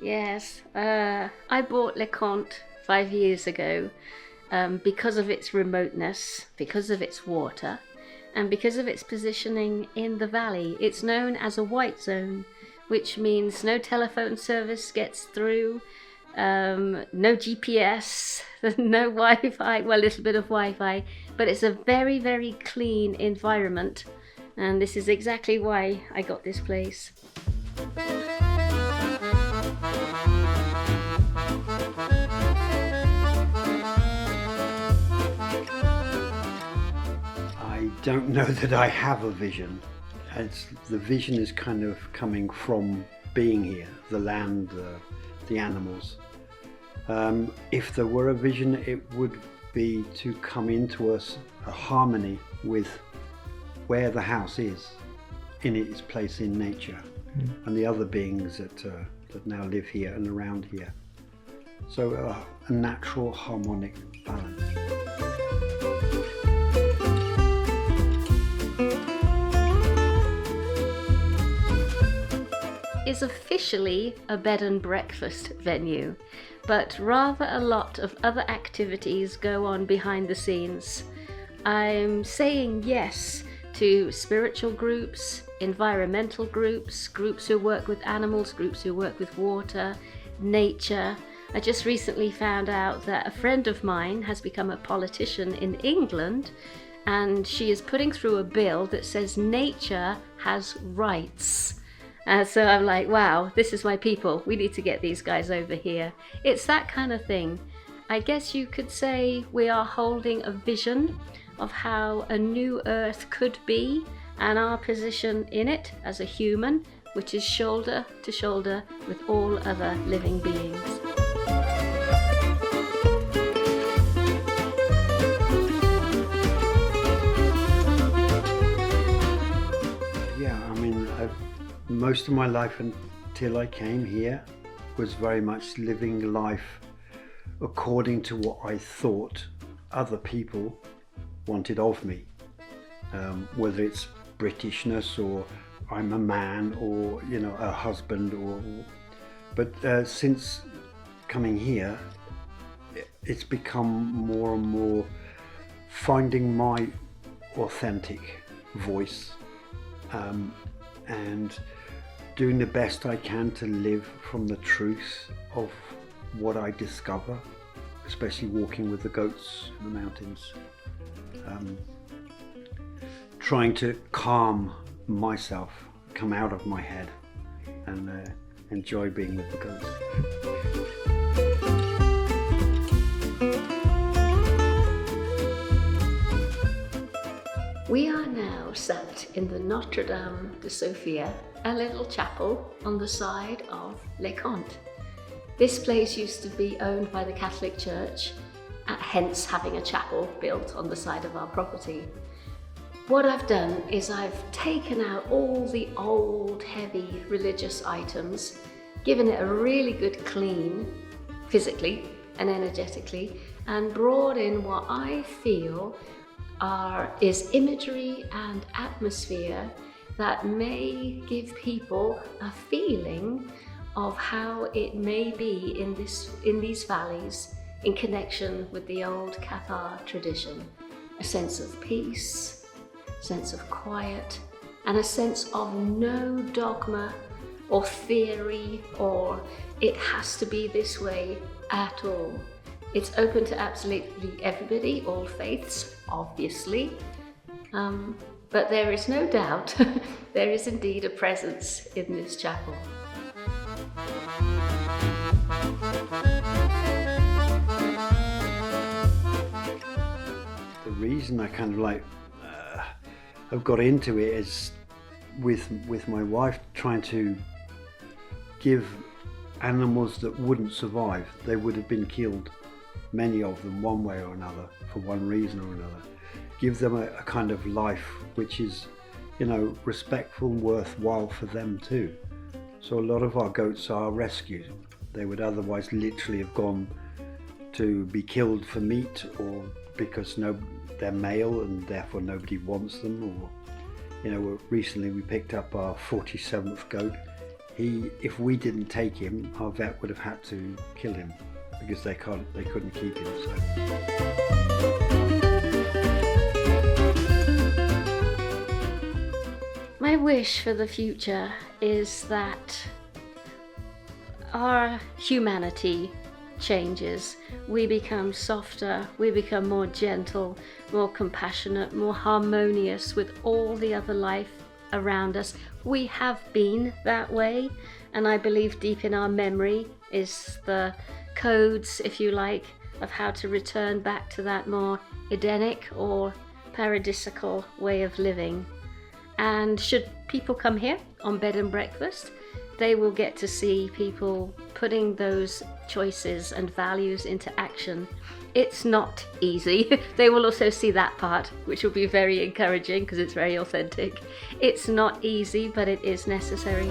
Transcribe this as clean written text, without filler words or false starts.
Yes, I bought Les Contes 5 years ago because of its remoteness, because of its water, and because of its positioning in the valley. It's known as a white zone, which means no telephone service gets through, no GPS, no Wi-Fi, well, a little bit of Wi-Fi, but it's a very, very clean environment, and this is exactly why I got this place. I don't know that I have a vision. The vision is kind of coming from being here, the land, the animals. If there were a vision, it would be to come into a harmony with where the house is, in its place in nature, and the other beings that now live here and around here. So a natural harmonic balance. Is officially a bed and breakfast venue, but rather a lot of other activities go on behind the scenes. I'm saying yes to spiritual groups, environmental groups, groups who work with animals, groups who work with water, nature. I just recently found out that a friend of mine has become a politician in England, and she is putting through a bill that says nature has rights. So I'm like, wow, this is my people. We need to get these guys over here. It's that kind of thing. I guess you could say we are holding a vision of how a new earth could be, and our position in it as a human, which is shoulder to shoulder with all other living beings. Most of my life until I came here was very much living life according to what I thought other people wanted of me, whether it's Britishness or I'm a man or a husband but since coming here it's become more and more finding my authentic voice and doing the best I can to live from the truth of what I discover, especially walking with the goats in the mountains. Trying to calm myself, come out of my head and enjoy being with the goats. We are now sat in the Notre Dame de Sophia, a little chapel on the side of Les Contes. This place used to be owned by the Catholic Church, hence having a chapel built on the side of our property. What I've done is I've taken out all the old, heavy religious items, given it a really good clean, physically and energetically, and brought in what I feel is imagery and atmosphere that may give people a feeling of how it may be in these valleys in connection with the old Cathar tradition. A sense of peace, a sense of quiet, and a sense of no dogma or theory or it has to be this way at all. It's open to absolutely everybody, all faiths, obviously. But there is no doubt there is indeed a presence in this chapel. The reason I kind of I've got into it is with my wife trying to give animals that wouldn't survive. They would have been killed, many of them, one way or another, for one reason or another. Give them a kind of life which is, respectful and worthwhile for them too. So a lot of our goats are rescued. They would otherwise literally have gone to be killed for meat or because they're male and therefore nobody wants them. Or, recently we picked up our 47th goat. if we didn't take him, our vet would have had to kill him because they couldn't keep him. So. My wish for the future is that our humanity changes. We become softer, we become more gentle, more compassionate, more harmonious with all the other life around us. We have been that way, and I believe deep in our memory is the codes, if you like, of how to return back to that more Edenic or paradisical way of living. And should people come here on bed and breakfast, they will get to see people putting those choices and values into action. It's not easy. They will also see that part, which will be very encouraging because it's very authentic. It's not easy, but it is necessary.